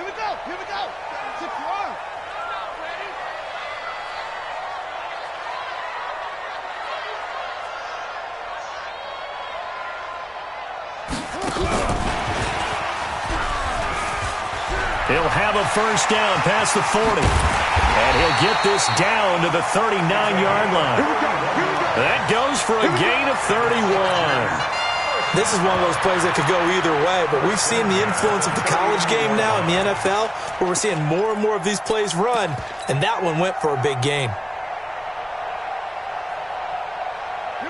Here we go. Here we go. Tip your arm. He'll have a first down past the 40. And he'll get this down to the 39-yard line. That goes for a gain of 31. This is one of those plays that could go either way, but we've seen the influence of the college game now in the NFL, where we're seeing more and more of these plays run, and that one went for a big gain.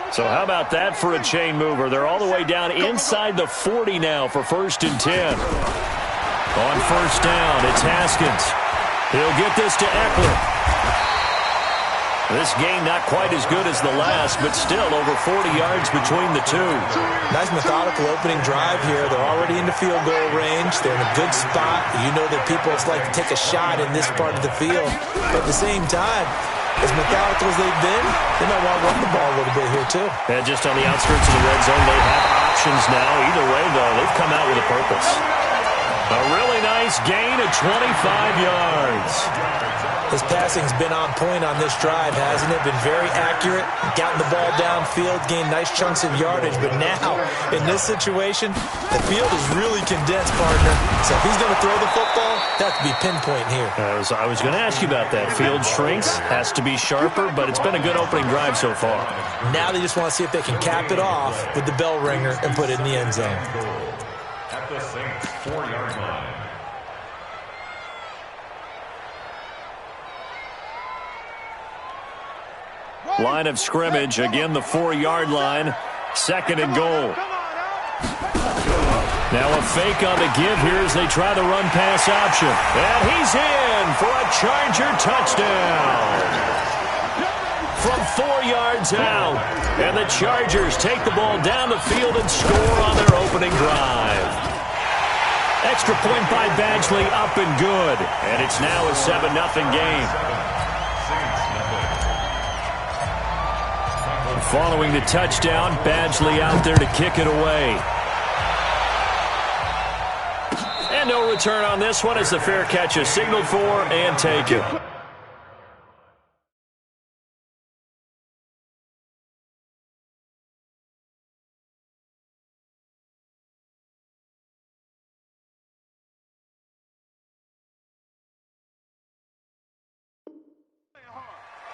So how about that for a chain mover? They're all the way down inside the 40 now for 1st and 10. On first down, it's Haskins. He'll get this to Eckler. This game not quite as good as the last, but still over 40 yards between the two. Nice methodical opening drive here. They're already in the field goal range. They're in a good spot. You know that people like to take a shot in this part of the field. But at the same time, as methodical as they've been, they might want to run the ball a little bit here too. And just on the outskirts of the red zone, they have options now. Either way, though, they've come out with a purpose. A really nice gain of 25 yards. His passing's been on point on this drive, hasn't it? Been very accurate, gotten the ball downfield, gained nice chunks of yardage. But now, in this situation, the field is really condensed, partner. So if he's going to throw the football, that has to be pinpoint here. I was going to ask you about that. Field shrinks, has to be sharper, but it's been a good opening drive so far. Now they just want to see if they can cap it off with the bell ringer and put it in the end zone. At the Saints' 4-yard line. Line of scrimmage, again the 4-yard line, 2nd and goal. Now a fake on the give here as they try the run-pass option. And he's in for a Charger touchdown. From 4 yards out. And the Chargers take the ball down the field and score on their opening drive. Extra point by Badgley, up and good. And it's now a 7-0 game. Following the touchdown, Badgley out there to kick it away. And no return on this one as the fair catch is signaled for and taken.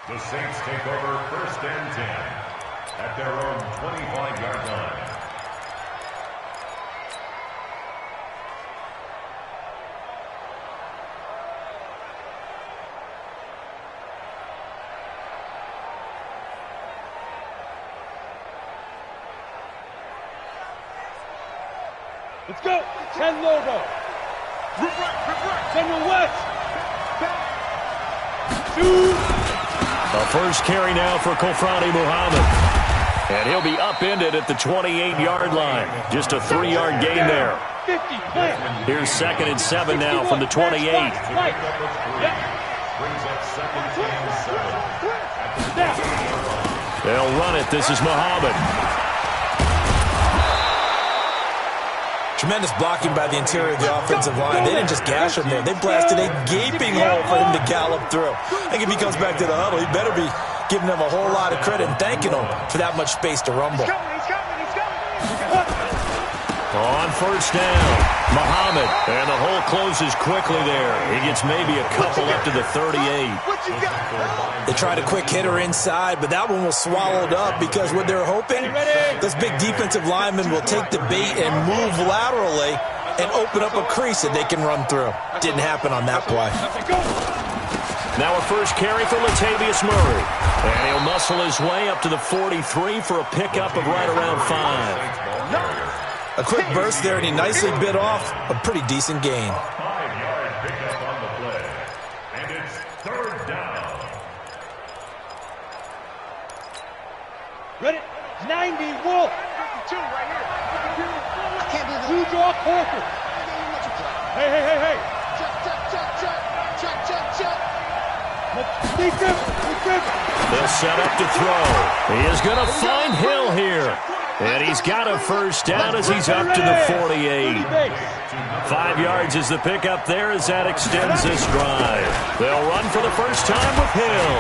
The Saints take over 1st and 10 at their own 25-yard line. Let's go. 10 logo. Send the west. The first carry now for Kofrani Muhammad. And he'll be upended at the 28-yard line. Just a 3-yard gain there. Here's 2nd and 7 now from the 28. Brings up 2nd and 7. They'll run it. This is Muhammad. Tremendous blocking by the interior of the offensive line. They didn't just gash him there. They blasted a gaping hole for him to gallop through. I think if he comes back to the huddle, he better be giving them a whole lot of credit and thanking them for that much space to rumble. On first down, Muhammad. And the hole closes quickly there. He gets maybe a couple up to the 38. They tried a quick hitter inside, but that one was swallowed up because what they're hoping, this big defensive lineman will take the bait and move laterally and open up a crease that they can run through. Didn't happen on that play. Now a first carry for Latavius Murray. And he'll muscle his way up to the 43 for a pickup of right around 5. A quick burst there, and he nicely bit off a pretty decent gain. 5-yard pickup on the play. And it's 3rd down. Ready? 90, Wolf. 52 right here. I can't believe it. Two draw Corker. Hey. Check. They'll set up to throw. He is going to find Hill here. And he's got a first down as he's up to the 48. 5 yards is the pickup there as that extends this drive. They'll run for the first time with Hill.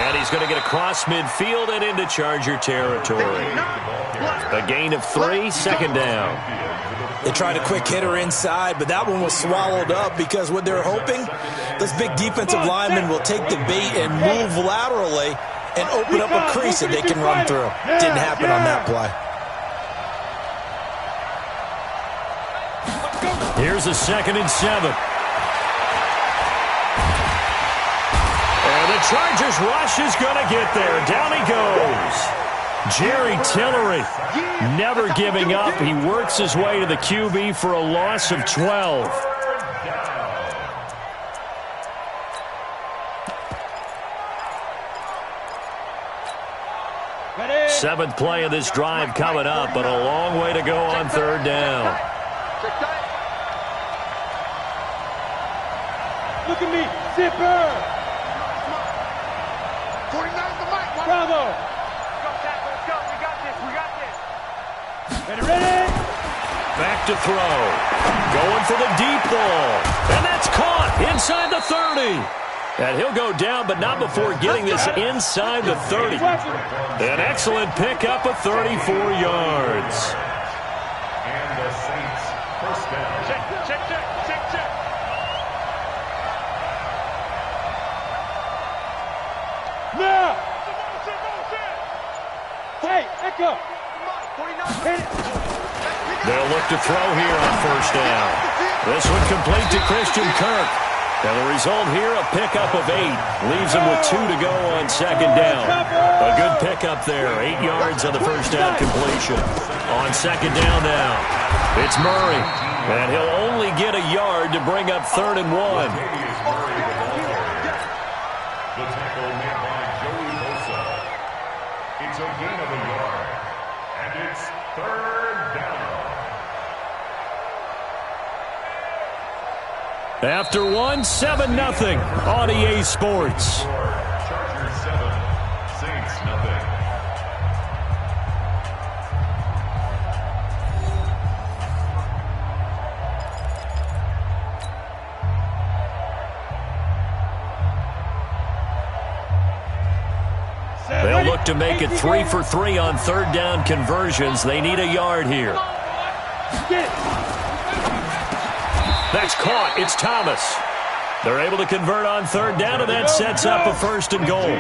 And he's going to get across midfield and into Charger territory. A gain of 3, second down. They tried a quick hitter inside, but that one was swallowed up because what they're hoping, those big defensive linemen will take the bait and move laterally and open up a crease that they can run through. Didn't happen on that play. Here's a 2nd and 7. And the Chargers rush is going to get there. Down he goes. Jerry Tillery never giving up. He works his way to the QB for a loss of 12. Seventh play of this drive coming up, but a long way to go on 3rd down. Look at me, zipper. 49's the mic. Bravo. Let's go. We got this. Ready? Back to throw. Going for the deep ball. And that's caught inside the 30. And he'll go down, but not before getting this inside the 30. An excellent pickup of 34 yards. And the Saints first down. Check. Now! Hey, Echo! They'll look to throw here on 1st down. This one complete to Christian Kirk. And the result here, a pickup of 8. Leaves him with 2 to go on 2nd down. A good pickup there. 8 yards on the 1st down completion. On 2nd down now, it's Murray. And he'll only get a yard to bring up 3rd and 1. The tackle made by Joey Bosa. It's a gain of a yard. And it's 3rd down. After 1, 7-0 on EA Sports. Chargers 7, Saints nothing. They'll look to make it 3 for 3 on 3rd down conversions. They need a yard here. That's caught. It's Thomas. They're able to convert on 3rd down, and that sets up a 1st and goal.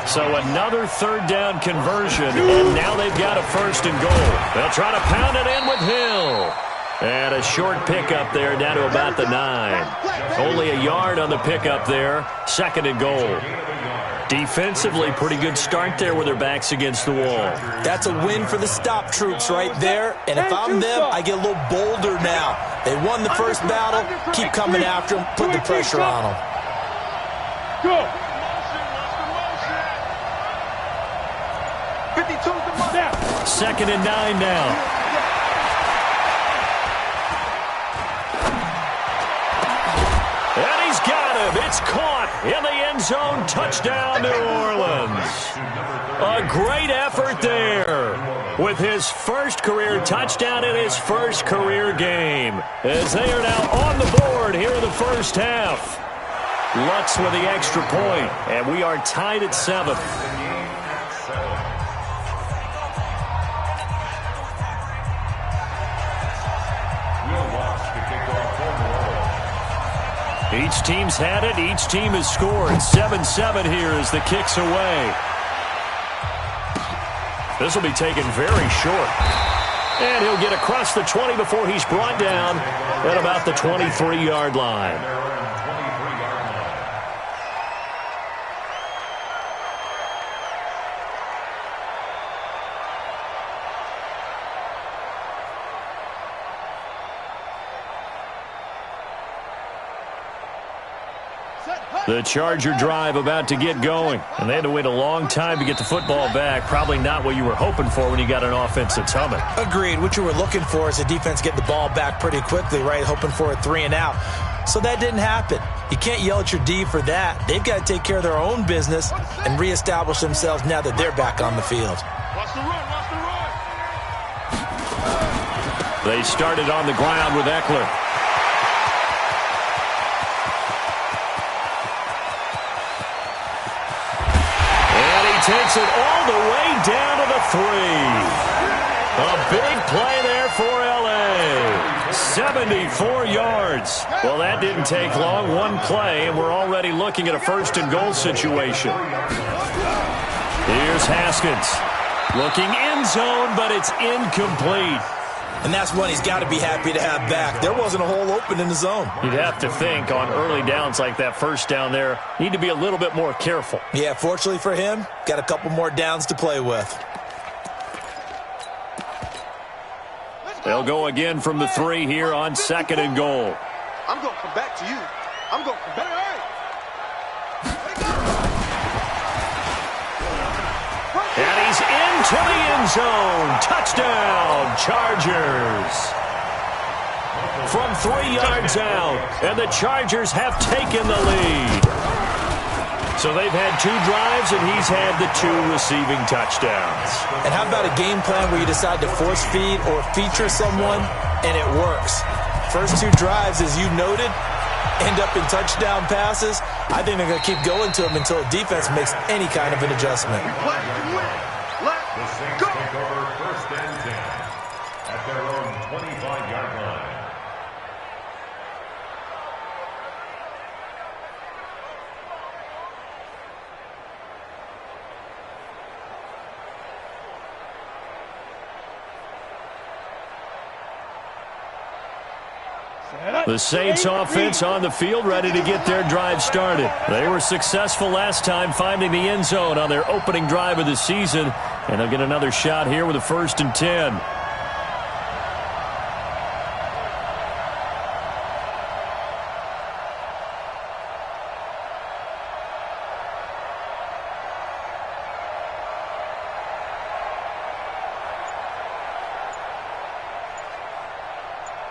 So another 3rd down conversion, and now they've got a 1st and goal. They'll try to pound it in with Hill. And a short pickup there down to about the 9. Only a yard on the pickup there. 2nd and goal. Defensively, pretty good start there with their backs against the wall. That's a win for the stop troops right there. And if I'm them, I get a little bolder now. They won the first battle. Keep coming after them. Put the pressure on them. Go. 2nd and 9 now. And he's got him. It's caught in the end zone. Touchdown, New Orleans. A great effort there with his first career touchdown in his first career game, as they are now on the board here in the first half. Lutz with the extra point, and we are tied at 7. Each team's had it. Each team has scored. 7-7 here as the kick's away. This will be taken very short. And he'll get across the 20 before he's brought down at about the 23-yard line. The Charger drive about to get going. And they had to wait a long time to get the football back. Probably not what you were hoping for when you got an offense that's humming. Agreed. What you were looking for is a defense getting the ball back pretty quickly, right? Hoping for a 3 and out. So that didn't happen. You can't yell at your D for that. They've got to take care of their own business and reestablish themselves now that they're back on the field. Watch the run. Watch the run. They started on the ground with Eckler. And he takes it all the way down to the 3. A big play there for L.A. 74 yards. Well, that didn't take long. One play, and we're already looking at a first-and-goal situation. Here's Haskins. Looking end zone, but it's incomplete. And that's one he's got to be happy to have back. There wasn't a hole open in the zone. You'd have to think on early downs like that first down there, need to be a little bit more careful. Yeah, fortunately for him, got a couple more downs to play with. They'll go again from the 3 here on 2nd and goal. I'm going to come back to you. I'm going to come back. And he's into the end zone. Touchdown, Chargers. From 3 yards out, and the Chargers have taken the lead. So they've had 2 drives, and he's had the 2 receiving touchdowns. And how about a game plan where you decide to force feed or feature someone, and it works? First 2 drives, as you noted, end up in touchdown passes. I think they're going to keep going to them until the defense makes any kind of an adjustment. The Saints take over 1st and 10 at their own 25-yard line. The Saints offense on the field, ready to get their drive started. They were successful last time finding the end zone on their opening drive of the season, and they'll get another shot here with a 1st and 10.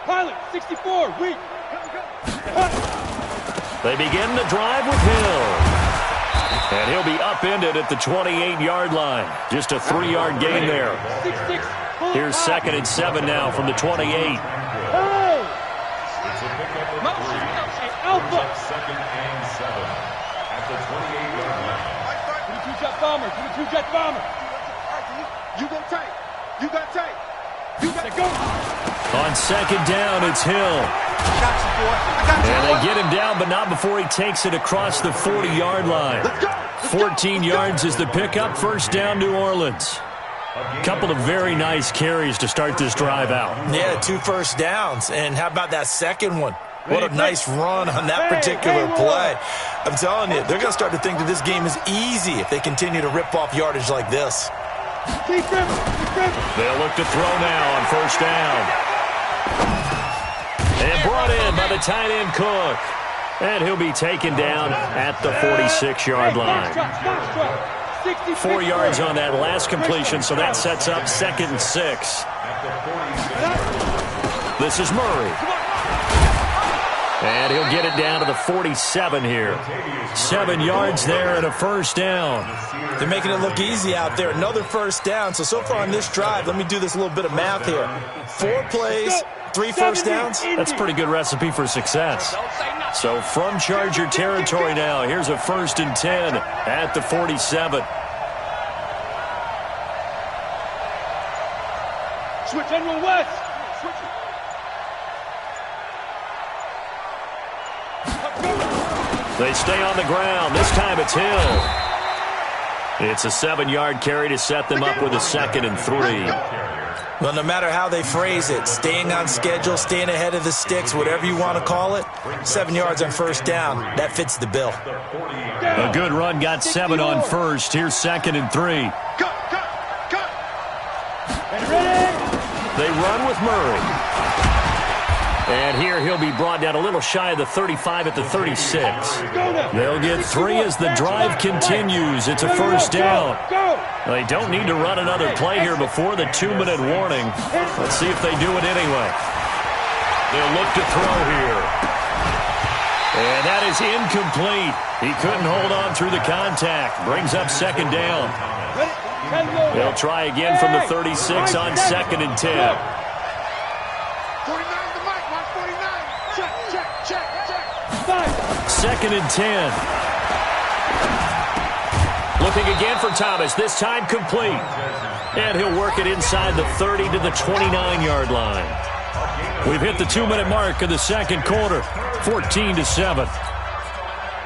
Pilot, 64, weak. They begin the drive with Hill. And he'll be upended at the 28-yard line. Just a 3-yard gain there. Here's 2nd and 7 now from the 28. It's a pickup of 3. Alpha. 2nd and 7 at the 28-yard line. 22-jet bomber, 22-jet bomber. You go tight. You got tight. You got to go. On 2nd down, it's Hill. And they get him down, but not before he takes it across the 40-yard line. 14 yards is the pickup. 1st down, New Orleans. Couple of very nice carries to start this drive out. Yeah, 2 first downs. And how about that second one? What a nice run on that particular play. I'm telling you, they're going to start to think that this game is easy if they continue to rip off yardage like this. They'll look to throw now on 1st down. And brought in by the tight end Cook. And he'll be taken down at the 46-yard line. 4 yards on that last completion, so that sets up 2nd and 6. This is Murray. And he'll get it down to the 47 here. 7 yards there and a 1st down. They're making it look easy out there. Another 1st down. So far on this drive, let me do this little bit of math here. 4 plays, 3 first downs. That's a pretty good recipe for success. So from Charger territory now, here's a 1st and 10 at the 47. Switch General West. Switch it. They stay on the ground. This time it's Hill. It's a 7-yard carry to set them up with a 2nd and 3. Well, no matter how they phrase it, staying on schedule, staying ahead of the sticks, whatever you want to call it, 7 yards on 1st down, that fits the bill. A good run got 7 on 1st. Here's 2nd and 3. They run with Murray. And here he'll be brought down a little shy of the 35 at the 36. They'll get 3 as the drive continues. It's a 1st down. They don't need to run another play here before the 2-minute warning. Let's see if they do it anyway. They'll look to throw here. And that is incomplete. He couldn't hold on through the contact. Brings up 2nd down. They'll try again from the 36 on 2nd and 10. Second and 10. Looking again for Thomas, this time complete. And he'll work it inside the 30 to the 29-yard line. We've hit the 2-minute mark of the second quarter, 14-7.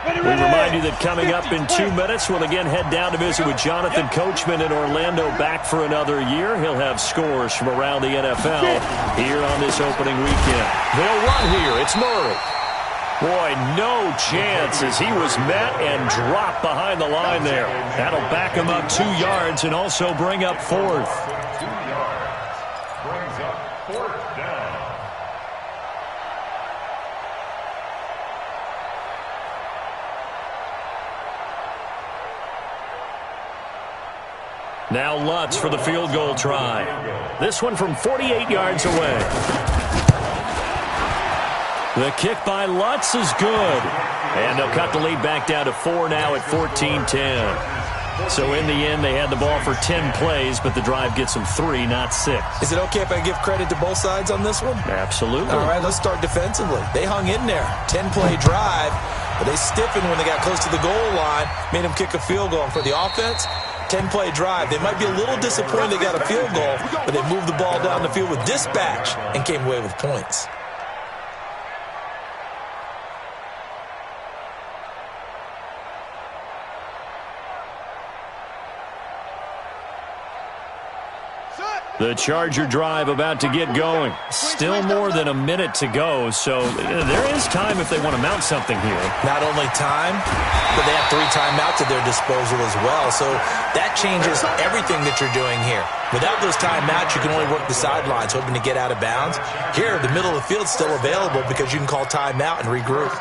We remind you that coming up in 2 minutes, we'll again head down to visit with Jonathan Coachman in Orlando, back for another year. He'll have scores from around the NFL here on this opening weekend. They'll run here. It's Murray. Boy, no chance as he was met and dropped behind the line there. That'll back him up 2 yards and also bring up fourth. 2 yards. Brings up fourth down. Now Lutz for the field goal try. This one from 48 yards away. The kick by Lutz is good. And they'll cut the lead back down to 4 now at 14-10. So in the end, they had the ball for 10 plays, but the drive gets them 3, not 6. Is it okay if I give credit to both sides on this one? Absolutely. All right, let's start defensively. They hung in there. 10-play drive, but they stiffened when they got close to the goal line, made them kick a field goal. And for the offense, 10-play drive. They might be a little disappointed they got a field goal, but they moved the ball down the field with dispatch and came away with points. The Charger drive about to get going. Still more than a minute to go, so there is time if they want to mount something here. Not only time, but they have 3 timeouts at their disposal as well, so that changes everything that you're doing here. Without those timeouts, you can only work the sidelines, hoping to get out of bounds. Here, the middle of the field is still available because you can call timeout and regroup.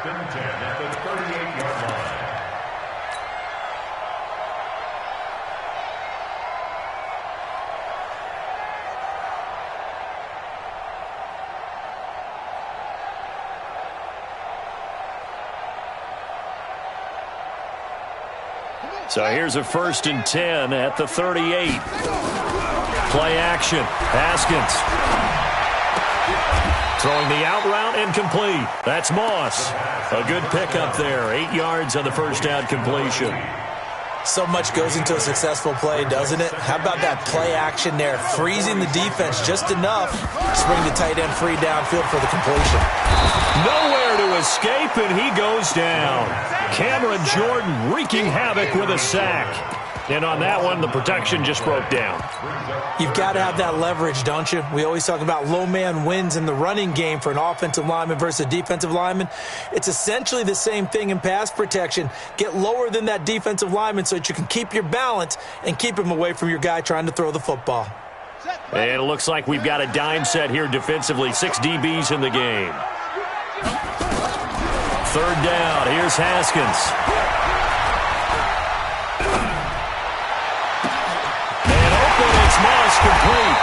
So here's a 1st and 10 at the 38. Play action. Haskins. Throwing the out route and complete. That's Moss. A good pickup there. 8 yards on the first down completion. So much goes into a successful play, doesn't it? How about that play action there? Freezing the defense just enough to bring the tight end free downfield for the completion. Nowhere to escape, and he goes down. Cameron Jordan wreaking havoc with a sack. And on that one, the protection just broke down. You've got to have that leverage, don't you? We always talk about low man wins in the running game for an offensive lineman versus a defensive lineman. It's essentially the same thing in pass protection. Get lower than that defensive lineman so that you can keep your balance and keep him away from your guy trying to throw the football. And it looks like we've got a dime set here defensively. 6 DBs in the game. 3rd down. Here's Haskins. Moss complete.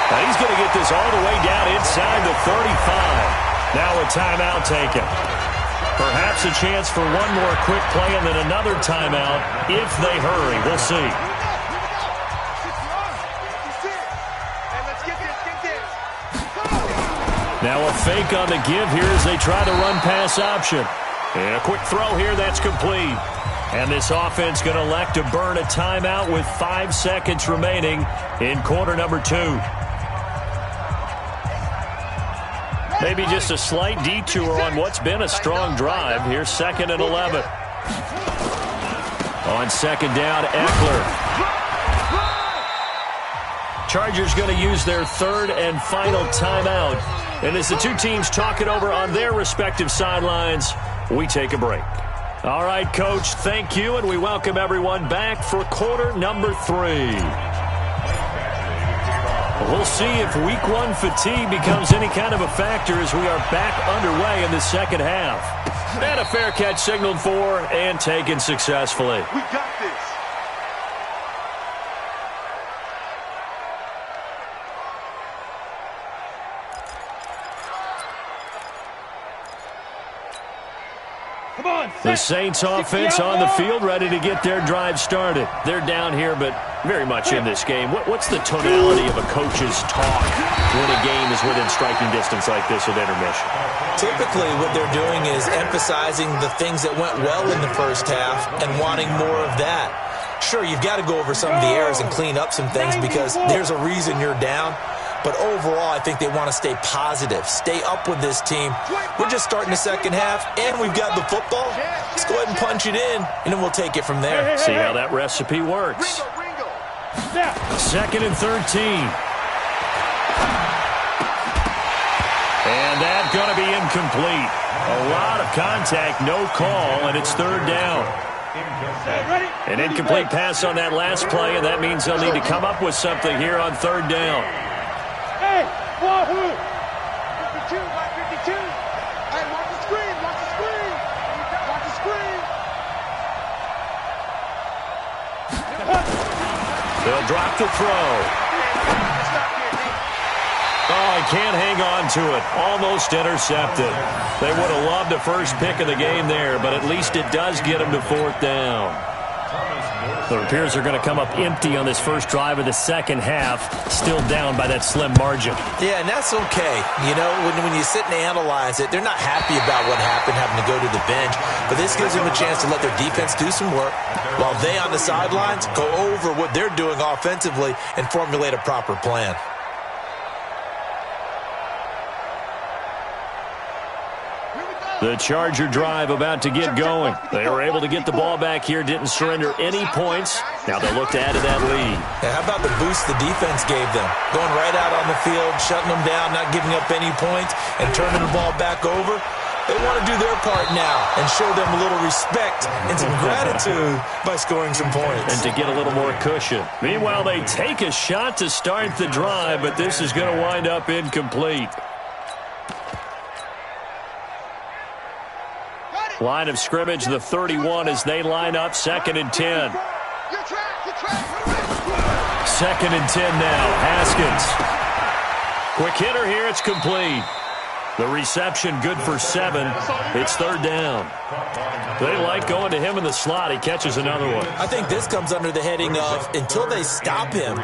Now he's going to get this all the way down inside the 35. Now a timeout taken. Perhaps a chance for one more quick play and then another timeout if they hurry. We'll see. Now a fake on the give here as they try the run-pass option. And a quick throw here that's complete. And this offense going to elect to burn a timeout with 5 seconds remaining in quarter number 2. Maybe just a slight detour on what's been a strong drive. Here's 2nd and 11. On 2nd down, Eckler. Chargers going to use their 3rd and final timeout. And as the two teams talk it over on their respective sidelines, we take a break. All right, Coach, thank you, and we welcome everyone back for quarter number 3. We'll see if week 1 fatigue becomes any kind of a factor as we are back underway in the second half. And a fair catch signaled for and taken successfully. We got this. The Saints offense on the field, ready to get their drive started. They're down here, but very much in this game. What's the tonality of a coach's talk when a game is within striking distance like this at intermission? Typically, what they're doing is emphasizing the things that went well in the first half and wanting more of that. Sure, you've got to go over some of the errors and clean up some things because there's a reason you're down. But overall, I think they want to stay positive, stay up with this team. We're just starting the second half, and we've got the football. Let's go ahead and punch it in, and then we'll take it from there. See how that recipe works. Second and 13. And that's going to be incomplete. A lot of contact, no call, and it's third down. An incomplete pass on that last play, and that means they'll need to come up with something here on third down. Hey, Wahoo! 52 by 52. Hey, watch the screen, watch the screen. Watch the screen. They'll drop the throw. Oh, he can't hang on to it. Almost intercepted. They would have loved the first pick of the game there, but at least it does get them to fourth down. It appears they're going to come up empty on this first drive of the second half, still down by that slim margin. Yeah, and that's okay. You know, when you sit and analyze it, they're not happy about what happened, having to go to the bench. But this gives them a chance to let their defense do some work while they on the sidelines go over what they're doing offensively and formulate a proper plan. The Charger drive about to get going. They were able to get the ball back here, didn't surrender any points. Now they'll look to add to that lead. Yeah, how about the boost the defense gave them? Going right out on the field, shutting them down, not giving up any points, and turning the ball back over. They want to do their part now and show them a little respect and some gratitude by scoring some points. And to get a little more cushion. Meanwhile, they take a shot to start the drive, but this is going to wind up incomplete. Line of scrimmage, the 31 as they line up, second and 10. Second and 10 now, Haskins. Quick hitter here, it's complete. The reception good for 7. It's third down. They like going to him in the slot. He catches another one. I think this comes under the heading of until they stop him,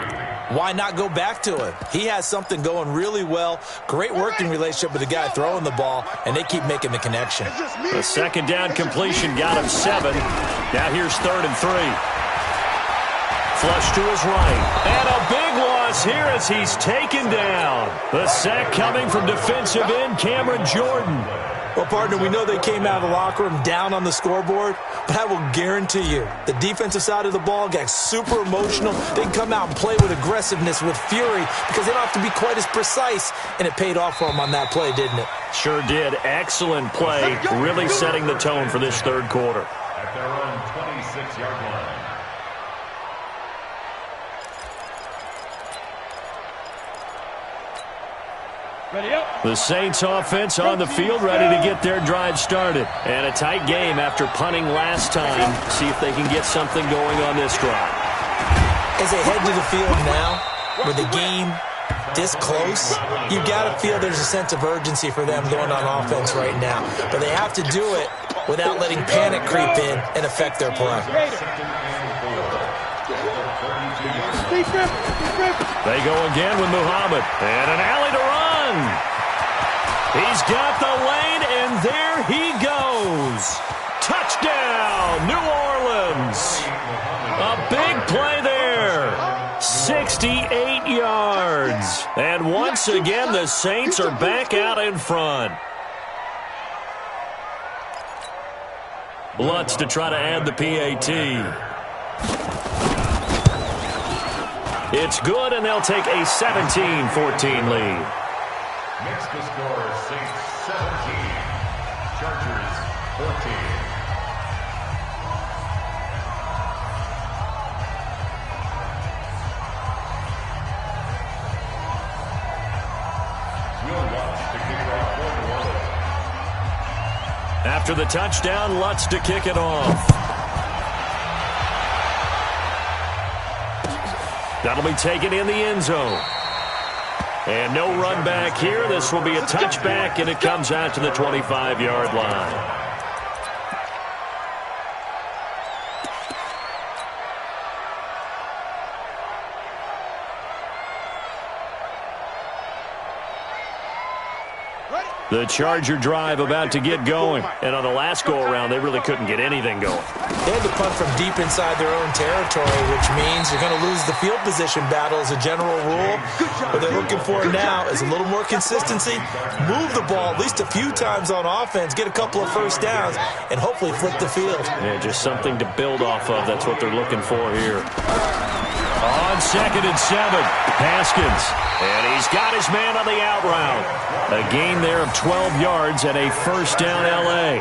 why not go back to him? He has something going really well. Great working relationship with the guy throwing the ball, and they keep making the connection. The second down completion got him 7. Now here's third and 3. Flush to his right. And a big loss here as he's taken down. The sack coming from defensive end Cameron Jordan. Well, partner, we know they came out of the locker room down on the scoreboard, but I will guarantee you the defensive side of the ball got super emotional. They can come out and play with aggressiveness, with fury, because they don't have to be quite as precise, and it paid off for them on that play, didn't it? Sure did. Excellent play, really setting the tone for this third quarter. At their own 26-yard line. The Saints offense on the field, ready to get their drive started. And a tight game after punting last time. See if they can get something going on this drive. As they head to the field now, with the game this close, you've got to feel there's a sense of urgency for them going on offense right now. But they have to do it without letting panic creep in and affect their play. They go again with Muhammad. And an alley to run. He's got the lane, and there he goes. Touchdown, New Orleans. A big play there. 68 yards. And once again, the Saints are back out in front. Lutz to try to add the PAT. It's good, and they'll take a 17-14 lead. Makes the score Saints 17, Chargers 14. Will Lutz to kick it off for New Orleans. After the touchdown, Lutz to kick it off. That'll be taken in the end zone. And no run back here. This will be a touchback, and it comes out to the 25-yard line. The Charger drive about to get going. And on the last go-around, they really couldn't get anything going. They had to punt from deep inside their own territory, which means you're going to lose the field position battle as a general rule. What they're looking for now is a little more consistency, move the ball at least a few times on offense, get a couple of first downs, and hopefully flip the field. Yeah, just something to build off of. That's what they're looking for here. On 2nd and 7, Haskins. And he's got his man on the out route. A gain there of 12 yards and a first down L.A.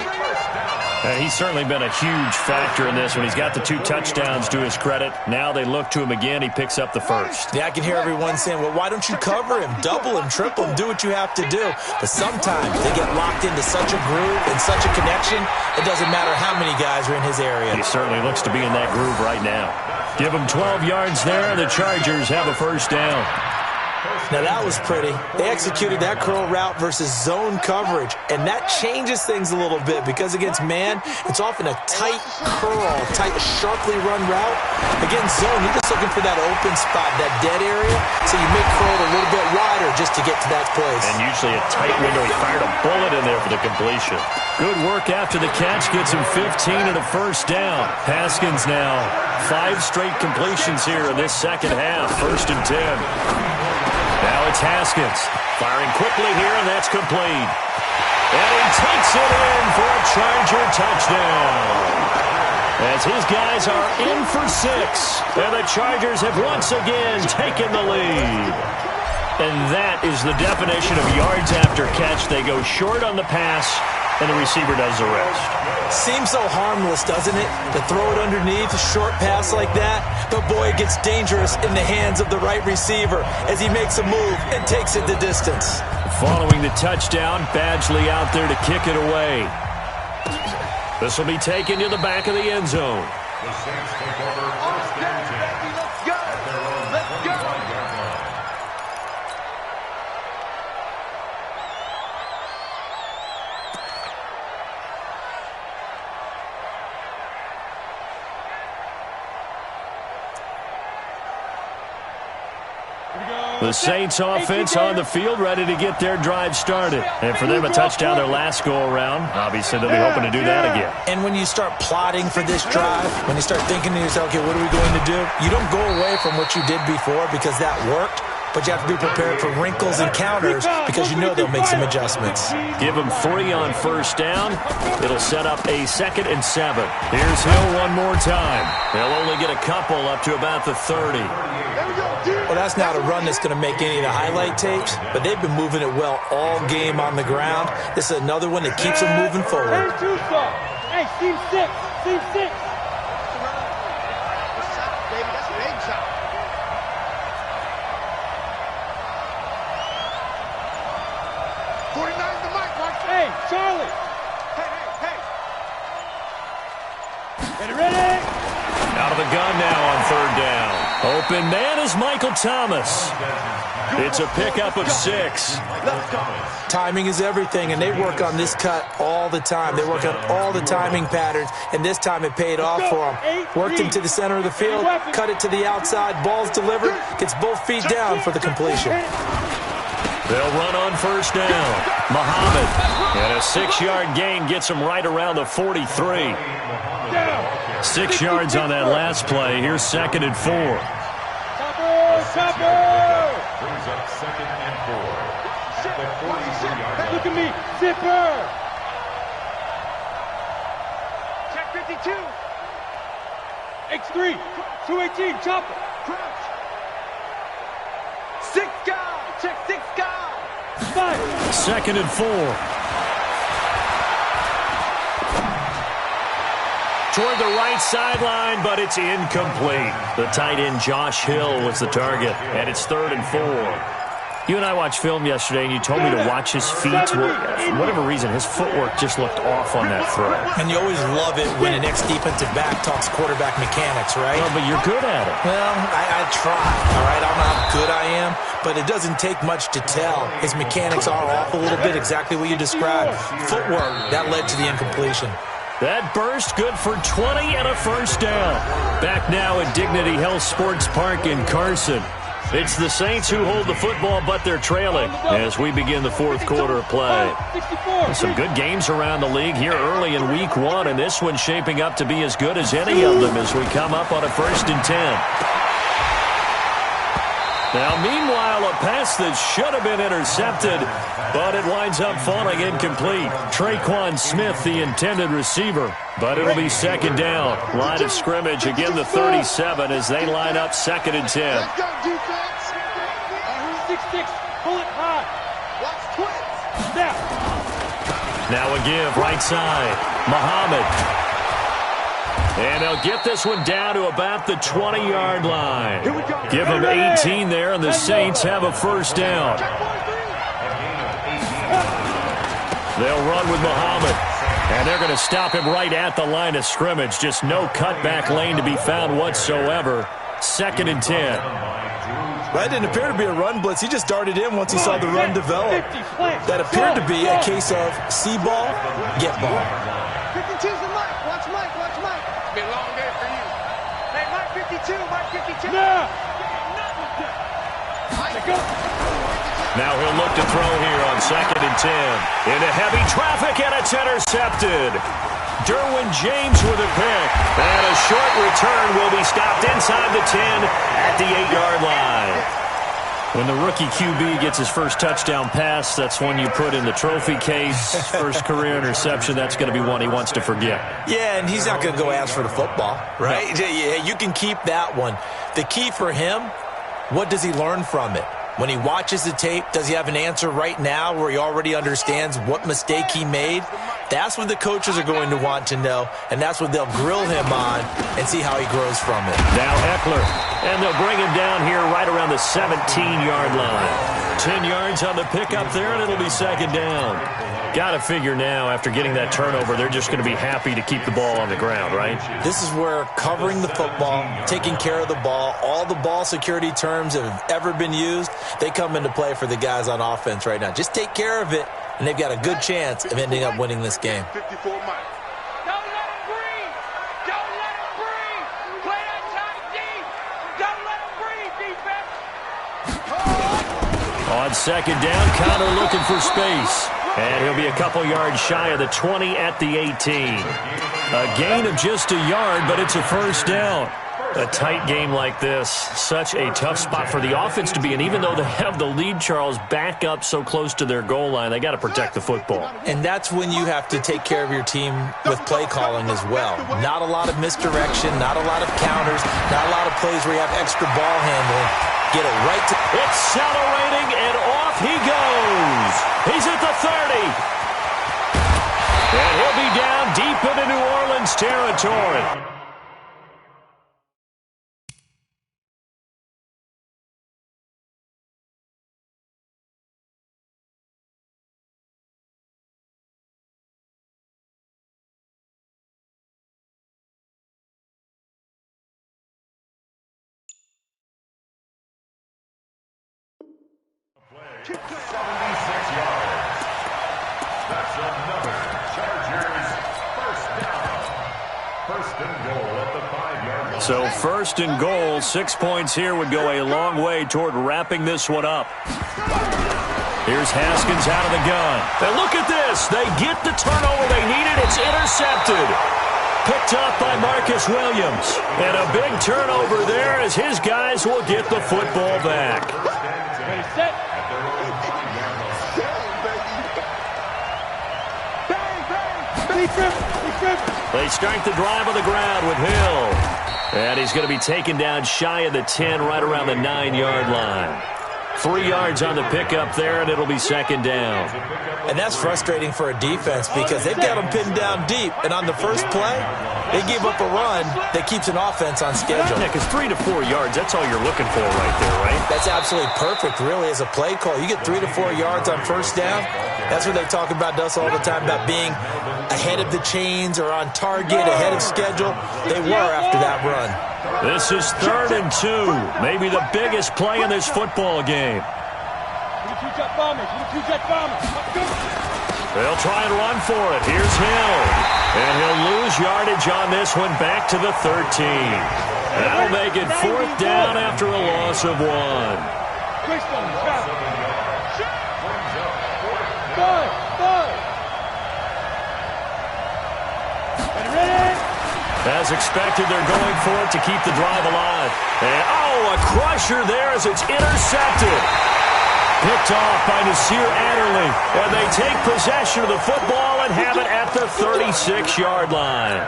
And he's certainly been a huge factor in this when he's got the 2 touchdowns to his credit. Now they look to him again. He picks up the first. Yeah, I can hear everyone saying, well, why don't you cover him, double him, triple him, do what you have to do. But sometimes they get locked into such a groove and such a connection, it doesn't matter how many guys are in his area. He certainly looks to be in that groove right now. Give him 12 yards there. The Chargers have a first down. Now, that was pretty. They executed that curl route versus zone coverage, and that changes things a little bit because against man, it's often a tight curl, tight, sharply run route. Against zone, you're just looking for that open spot, that dead area, so you make curl a little bit wider just to get to that place. And usually a tight window. He fired a bullet in there for the completion. Good work after the catch. Gets him 15 and a first down. Haskins now 5 straight completions here in this second half. 1st and 10. Now it's Haskins. Firing quickly here, and that's complete. And he takes it in for a Charger touchdown. As his guys are in for 6. And the Chargers have once again taken the lead. And that is the definition of yards after catch. They go short on the pass, and the receiver does the rest. Seems so harmless, doesn't it? To throw it underneath, a short pass like that. But boy, it gets dangerous in the hands of the right receiver as he makes a move and takes it the distance. Following the touchdown, Badgley out there to kick it away. This will be taken to the back of the end zone. The Saints take over 1st and 10. Let's go! Let's go! The Saints offense on the field, ready to get their drive started. And for them, a touchdown their last go-around. Obviously, they'll be hoping to do that again. And when you start plotting for this drive, when you start thinking to yourself, okay, what are we going to do? You don't go away from what you did before because that worked. But you have to be prepared for wrinkles and counters because you know they'll make some adjustments. Give them 3 on first down. It'll set up a 2nd and 7. Here's Hill one more time. They'll only get a couple up to about the 30. Well, that's not a run that's going to make any of the highlight tapes, but they've been moving it well all game on the ground. This is another one that keeps them moving forward. Hey, team 6. Team 6. Hey, Charlie! Hey! Get ready! Out of the gun now on 3rd down. Open man is Michael Thomas. It's a pickup of 6. Timing is everything, and they work on this cut all the time. They work on all the timing patterns, and this time it paid off for them. Worked him to the center of the field, cut it to the outside, ball's delivered, gets both feet down for the completion. They'll run on first down. Muhammad. And a 6-yard gain gets him right around the 43. 6 yards on that last play. Here's 2nd and 4. Chopper! Brings up 2nd and 4. At the 43-yard line. Look at me! Zipper! Check 52. X3. 218. Chopper. Crouch. 6 guys. Check 6 guys. 2nd and 4. Toward the right sideline, but it's incomplete. The tight end Josh Hill was the target, and it's 3rd and 4. You and I watched film yesterday, and you told me to watch his feet. For whatever reason, his footwork just looked off on that throw. And you always love it when an ex-defensive back talks quarterback mechanics, right? Well, but you're good at it. Well, I try, all right? I don't know how good I am, but it doesn't take much to tell. His mechanics are off a little bit, exactly what you described. Footwork, that led to the incompletion. That burst good for 20 and a first down. Back now at Dignity Health Sports Park in Carson. It's the Saints who hold the football, but they're trailing as we begin the fourth quarter of play. Some good games around the league here early in week 1, and this one's shaping up to be as good as any of them as we come up on a 1st and 10. Now, meanwhile, a pass that should have been intercepted, but it winds up falling incomplete. Traquan Smith, the intended receiver, but it'll be 2nd down. Line of scrimmage, again the 37 as they line up 2nd and 10. Let's go, defense. 6-6, pull it high. Watch twins. Now a give, right side. Muhammad. And they'll get this one down to about the 20-yard line. Give them 18 there, and the Saints have a 1st down. They'll run with Muhammad. And they're going to stop him right at the line of scrimmage. Just no cutback lane to be found whatsoever. 2nd and 10. That didn't appear to be a run blitz. He just darted in once he saw the run develop. That appeared to be a case of see ball, get ball. 52's the Mike. Watch Mike. Watch Mike. It's been a long day for you. Hey, Mike 52. Mike 52. No. Now he'll look to throw here on 2nd and 10. Into heavy traffic, and it's intercepted. Derwin James with a pick. And a short return will be stopped inside the 10 at the 8-yard line. When the rookie QB gets his first touchdown pass, that's one you put in the trophy case. First career interception, that's going to be one he wants to forget. Yeah, and he's not going to go ask for the football, right? No. Yeah, you can keep that one. The key for him, what does he learn from it? When he watches the tape, does he have an answer right now where he already understands what mistake he made? That's what the coaches are going to want to know, and that's what they'll grill him on and see how he grows from it. Now Eckler, and they'll bring him down here right around the 17-yard line. 10 yards on the pickup there, and it'll be 2nd down. Got to figure now, after getting that turnover, they're just going to be happy to keep the ball on the ground, right? This is where covering the football, taking care of the ball, all the ball security terms that have ever been used, they come into play for the guys on offense right now. Just take care of it, and they've got a good chance of ending up winning this game. 54 Mike. Don't let him breathe. Don't let him breathe. Play that tight deep. Don't let him breathe, defense. On 2nd down, Conner looking for space. And he'll be a couple yards shy of the 20 at the 18. A gain of just a yard, but it's a 1st down. A tight game like this, such a tough spot for the offense to be in. Even though they have the lead, Charles, back up so close to their goal line, they got to protect the football. And that's when you have to take care of your team with play calling as well. Not a lot of misdirection, not a lot of counters, not a lot of plays where you have extra ball handling. Get it right to... Accelerating, and off he goes. He's at the 30. And he'll be down deep into New Orleans territory. Play 76 yards. That's another Chargers 1st down. 1st and goal at the 5-yard line. So 1st and goal, 6 points here would go a long way toward wrapping this one up. Here's Haskins out of the gun. And look at this. They get the turnover they needed. It's intercepted. Picked up by Marcus Williams. And a big turnover there as his guys will get the football back. Ready, set. They start the drive on the ground with Hill. And he's going to be taken down shy of the 10, right around the 9-yard line. 3 yards on the pickup there, and it'll be 2nd down. And that's frustrating for a defense because they've got them pinned down deep. And on the first play, they gave up a run that keeps an offense on schedule. Yeah, because 3 to 4 yards, that's all you're looking for right there, right? That's absolutely perfect, really, as a play call. You get 3 to 4 yards on 1st down. That's what they talk about us all the time, about being ahead of the chains or on target, ahead of schedule. They were after that run. This is 3rd and 2. Maybe the biggest play in this football game. They'll try and run for it. Here's Hill. And he'll lose yardage on this one back to the 13. That'll make it 4th down after a loss of 1. As expected, they're going for it to keep the drive alive. And, a crusher there as it's intercepted. Picked off by Nasir Adderley. And they take possession of the football and have it at the 36-yard line.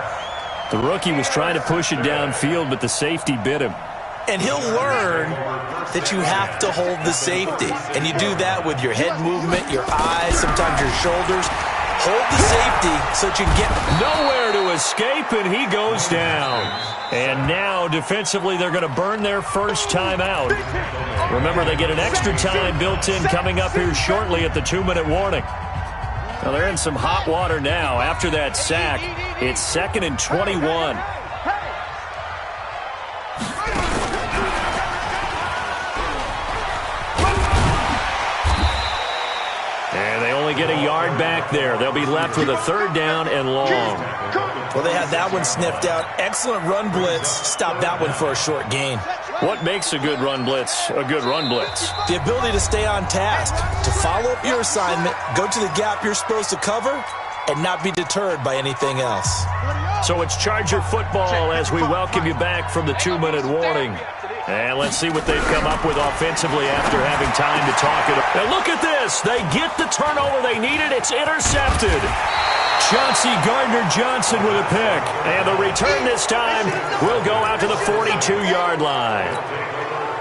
The rookie was trying to push it downfield, but the safety bit him. And he'll learn that you have to hold the safety. And you do that with your head movement, your eyes, sometimes your shoulders. Hold the safety so that you get nowhere to escape, and he goes down. And now, defensively, they're going to burn their first time out. Remember, they get an extra time built in coming up here shortly at the 2-minute warning. Now, they're in some hot water now. After that sack, it's 2nd and 21. Get a yard back there. They'll be left with a 3rd down and long. Well, they had that one sniffed out. Excellent run blitz. Stop that one for a short gain. What makes a good run blitz a good run blitz? The ability to stay on task, to follow up your assignment, go to the gap you're supposed to cover, and not be deterred by anything else. So it's Charger football as we welcome you back from the 2-minute warning. And let's see what they've come up with offensively after having time to talk it. Now look at this. They get the turnover they needed. It's intercepted. Chauncey Gardner-Johnson with a pick. And the return this time will go out to the 42-yard line.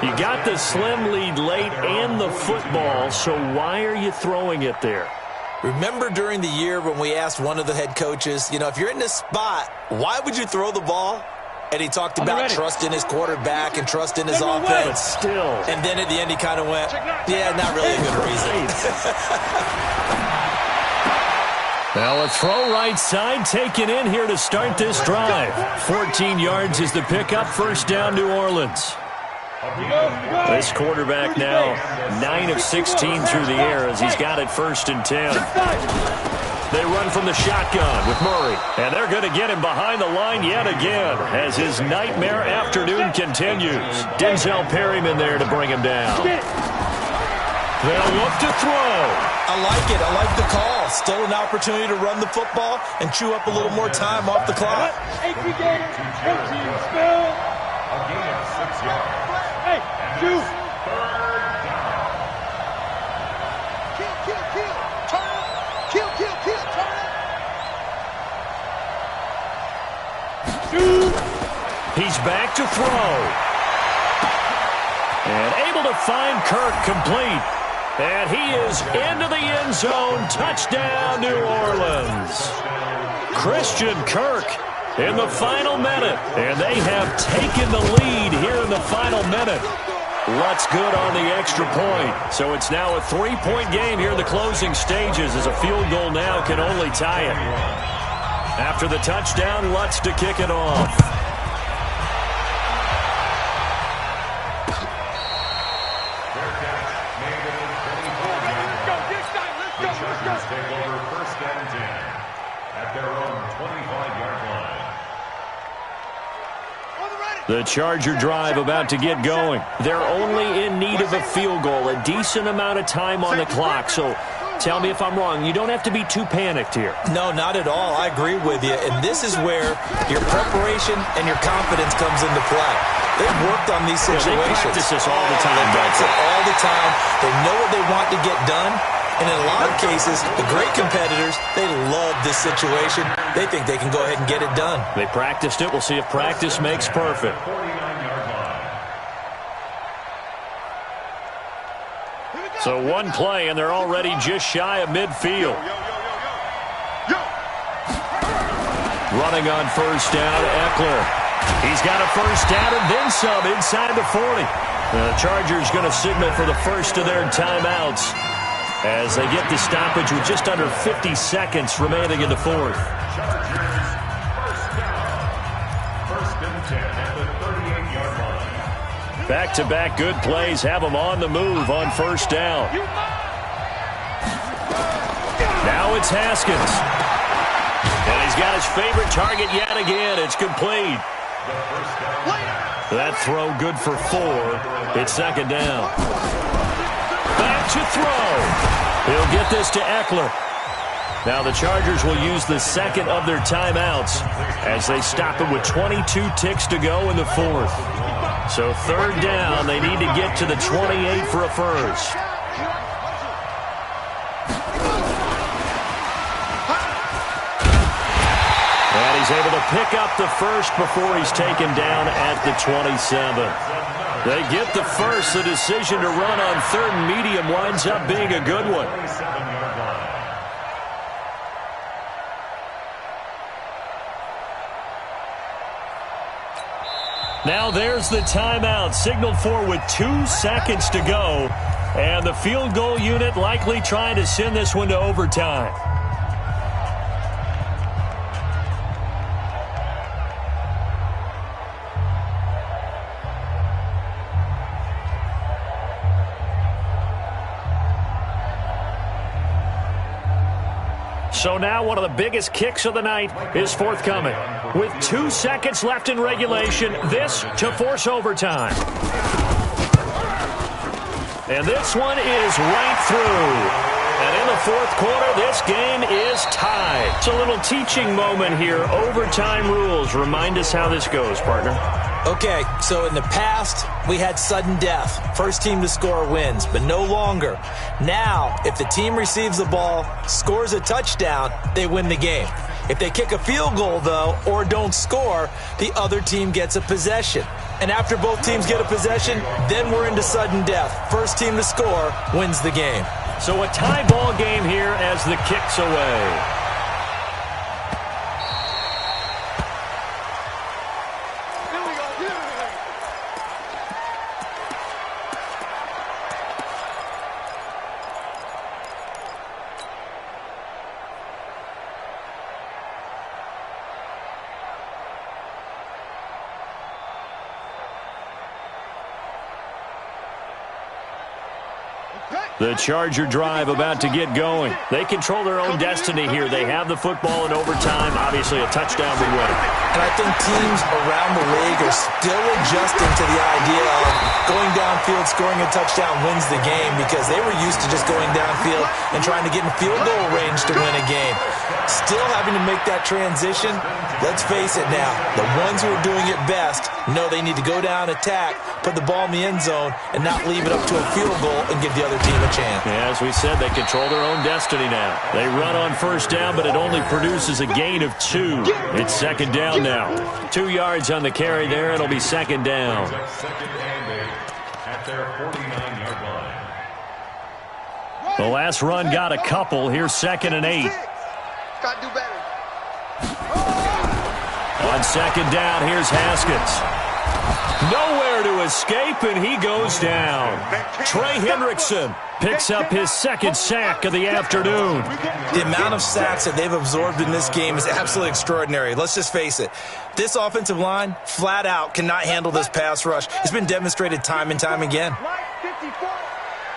You got the slim lead late and the football, so why are you throwing it there? Remember during the year when we asked one of the head coaches, if you're in this spot, why would you throw the ball? And he talked about trust in his quarterback and trust in his offense. But still. And then at the end he kind of went, yeah, not really a good reason. Now a throw right side taken in here to start this drive. 14 yards is the pickup. 1st down, New Orleans. This quarterback now 9 of 16 through the air as he's got it 1st and 10. They run from the shotgun with Murray. And they're going to get him behind the line yet again as his nightmare afternoon continues. Denzel Perryman there to bring him down. They'll look to throw. I like it. I like the call. Still an opportunity to run the football and chew up a little more time off the clock. A gain of 6 yards. Hey, 2. He's back to throw. And able to find Kirk complete. And he is into the end zone. Touchdown, New Orleans. Christian Kirk in the final minute. And they have taken the lead here in the final minute. Lutz good on the extra point. So it's now a 3-point game here in the closing stages as a field goal now can only tie it. After the touchdown, Lutz to kick it off. The Charger drive about to get going. They're only in need of a field goal, a decent amount of time on the clock. So tell me if I'm wrong. You don't have to be too panicked here. No, not at all. I agree with you. And this is where your preparation and your confidence comes into play. They've worked on these situations. They practice this all the time. They practice it all the time. They know what they want to get done. And in a lot of cases, the great competitors, they love this situation. They think they can go ahead and get it done. They practiced it. We'll see if practice makes perfect. So one play, and they're already just shy of midfield. Running on 1st down, Eckler. He's got a 1st down and then some inside the 40. The Chargers going to signal for the first of their timeouts as they get the stoppage with just under 50 seconds remaining in the 4th. First and 10 at the 38-yard line. Back-to-back good plays have them on the move on 1st down. Now it's Haskins. And he's got his favorite target yet again. It's complete. That throw good for 4. It's second down. Back to throw. He'll get this to Eckler. Now the Chargers will use the second of their timeouts as they stop it with 22 ticks to go in the 4th. So third down, they need to get to the 28 for a first. And he's able to pick up the first before he's taken down at the 27. They get the first. The decision to run on third and medium winds up being a good one. Now there's the timeout, signaled for with 2 seconds to go. And the field goal unit likely trying to send this one to overtime. So now one of the biggest kicks of the night is forthcoming. With 2 seconds left in regulation, this to force overtime. And this one is right through. And in the 4th quarter, this game is tied. It's a little teaching moment here. Overtime rules. Remind us how this goes, partner. Okay, so in the past, we had sudden death. First team to score wins, but no longer. Now, if the team receives the ball, scores a touchdown, they win the game. If they kick a field goal, though, or don't score, the other team gets a possession. And after both teams get a possession, then we're into sudden death. First team to score wins the game. So a tie ball game here as the kick's away. The Charger drive about to get going. They control their own destiny here. They have the football in overtime. Obviously, a touchdown would win. And I think teams around the league are still adjusting to the idea of going downfield, scoring a touchdown wins the game, because they were used to just going downfield and trying to get in field goal range to win a game. Still having to make that transition. Let's face it now, the ones who are doing it best know they need to go down, attack, put the ball in the end zone, and not leave it up to a field goal and give the other team a chance. Yeah, as we said, they control their own destiny now. They run on first down, but it only produces a gain of 2. It's second down now. 2 yards on the carry there. It'll be second down. Second and 8 at their 49-yard line. The last run got a couple. Here's second and 8. Got to do better. On second down, here's Haskins. Nowhere to escape, and he goes down. Trey Hendrickson picks up his second sack of the afternoon. The amount of sacks that they've absorbed in this game is absolutely extraordinary. Let's just face it. This offensive line, flat out, cannot handle this pass rush. It's been demonstrated time and time again.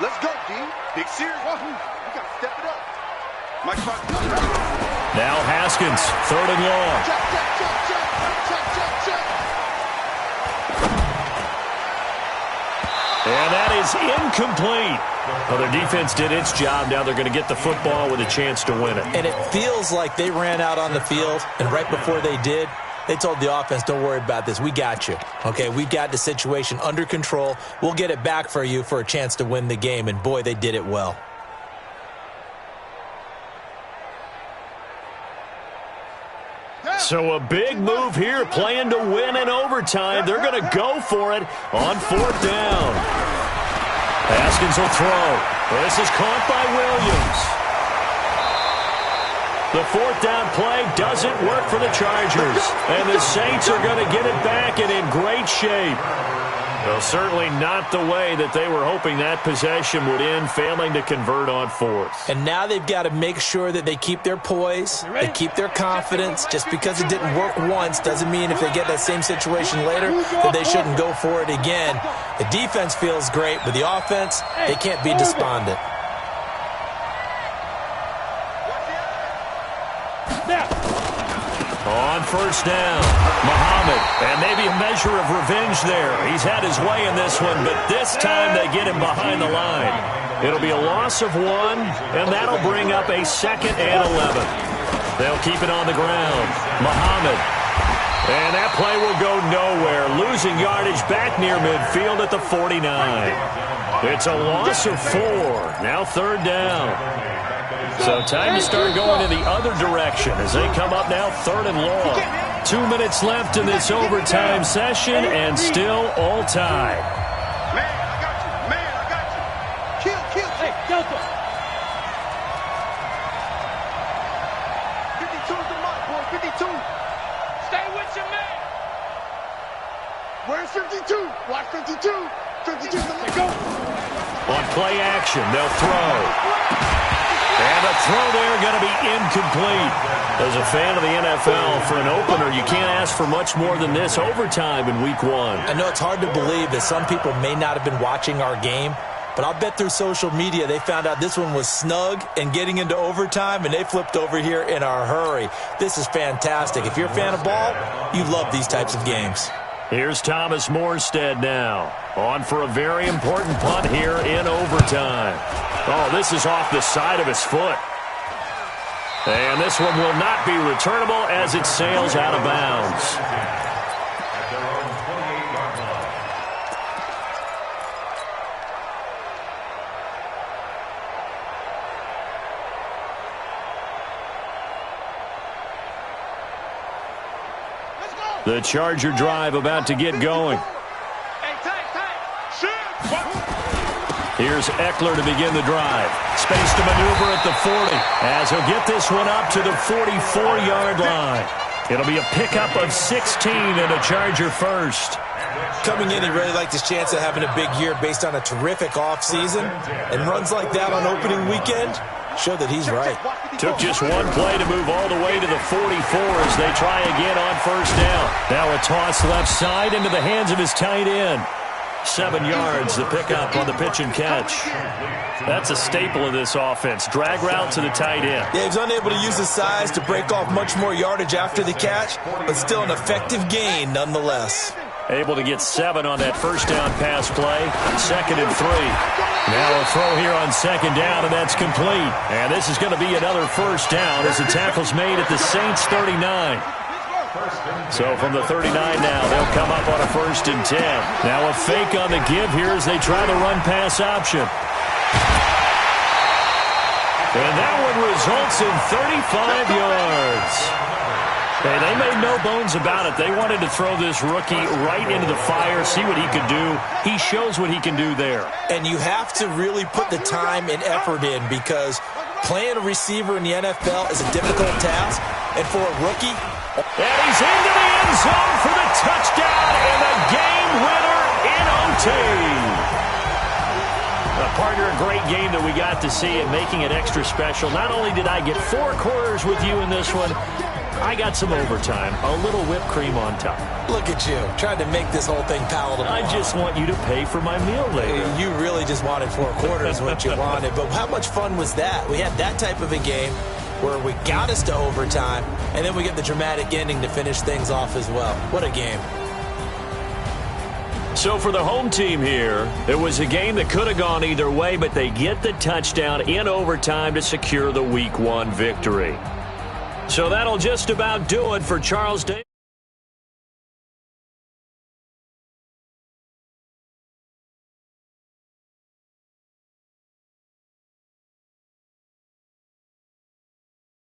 Let's go, D. Big series. We got to step it up. Now Haskins, third and long. And that is incomplete. Well, their defense did its job. Now they're going to get the football with a chance to win it. And it feels like they ran out on the field, and right before they did, they told the offense, don't worry about this. We got you. Okay, we got the situation under control. We'll get it back for you for a chance to win the game. And, boy, they did it well. So a big move here, playing to win in overtime. They're going to go for it on fourth down. Haskins will throw. This is caught by Williams. The fourth down play doesn't work for the Chargers. And the Saints are going to get it back and in great shape. Well, certainly not the way that they were hoping that possession would end, failing to convert on fourth. And now they've got to make sure that they keep their poise, they keep their confidence. Just because it didn't work once doesn't mean if they get that same situation later that they shouldn't go for it again. The defense feels great, but the offense, they can't be despondent. On first down, Muhammad, and maybe a measure of revenge there. He's had his way in this one, but this time they get him behind the line. It'll be a loss of 1, and that'll bring up a 2nd and 11. They'll keep it on the ground. Muhammad, and that play will go nowhere, losing yardage back near midfield at the 49. It's a loss of 4. Now 3rd down. So time to start going in the other direction as they come up now 3rd and long. 2 minutes left in this overtime session and still all tied. Man, I got you. Man, I got you. Kill. Hey, Delta. 52's the mark, boy. 52. Stay with your man. Where's 52? Watch 52. 52's the mark. Go. On play action, they'll throw. And the throw there going to be incomplete. As a fan of the NFL, for an opener, you can't ask for much more than this overtime in Week 1. I know it's hard to believe that some people may not have been watching our game, but I'll bet through social media they found out this one was snug and getting into overtime, and they flipped over here in a hurry. This is fantastic. If you're a fan of ball, you love these types of games. Here's Thomas Morstead now. On for a very important punt here in overtime. Oh, this is off the side of his foot. And this one will not be returnable as it sails out of bounds. The Charger drive about to get going. Here's Eckler to begin the drive. Space to maneuver at the 40 as he'll get this one up to the 44-yard line. It'll be a pickup of 16 and a Charger first. Coming in, he really liked his chance of having a big year based on a terrific offseason. And runs like that on opening weekend show that he's right. Took just one play to move all the way to the 44 as they try again on first down. Now a toss left side into the hands of his tight end. 7 yards, the pickup on the pitch and catch. That's a staple of this offense. Drag route to the tight end. Yeah, he was unable to use his size to break off much more yardage after the catch, but still an effective gain nonetheless. Able to get 7 on that first down pass play. 2nd and 3. Now a throw here on 2nd down, and that's complete. And this is going to be another first down as the tackle's made at the Saints 39. So from the 39 now, they'll come up on a 1st and 10. Now a fake on the give here as they try the run-pass option. And that one results in 35 yards. Hey, they made no bones about it. They wanted to throw this rookie right into the fire, see what he could do. He shows what he can do there. And you have to really put the time and effort in because playing a receiver in the NFL is a difficult task. And for a rookie... And he's into the end zone for the touchdown and the game winner in OT. Partner, a great game that we got to see and making it extra special. Not only did I get 4 quarters with you in this one, I got some overtime, a little whipped cream on top. Look at you, trying to make this whole thing palatable. I just want you to pay for my meal later. You really just wanted 4 quarters, what you wanted. But how much fun was that? We had that type of a game where we got us to overtime, and then we get the dramatic ending to finish things off as well. What a game. So for the home team here, it was a game that could have gone either way, but they get the touchdown in overtime to secure the Week 1 victory. So that'll just about do it for Charles Davis.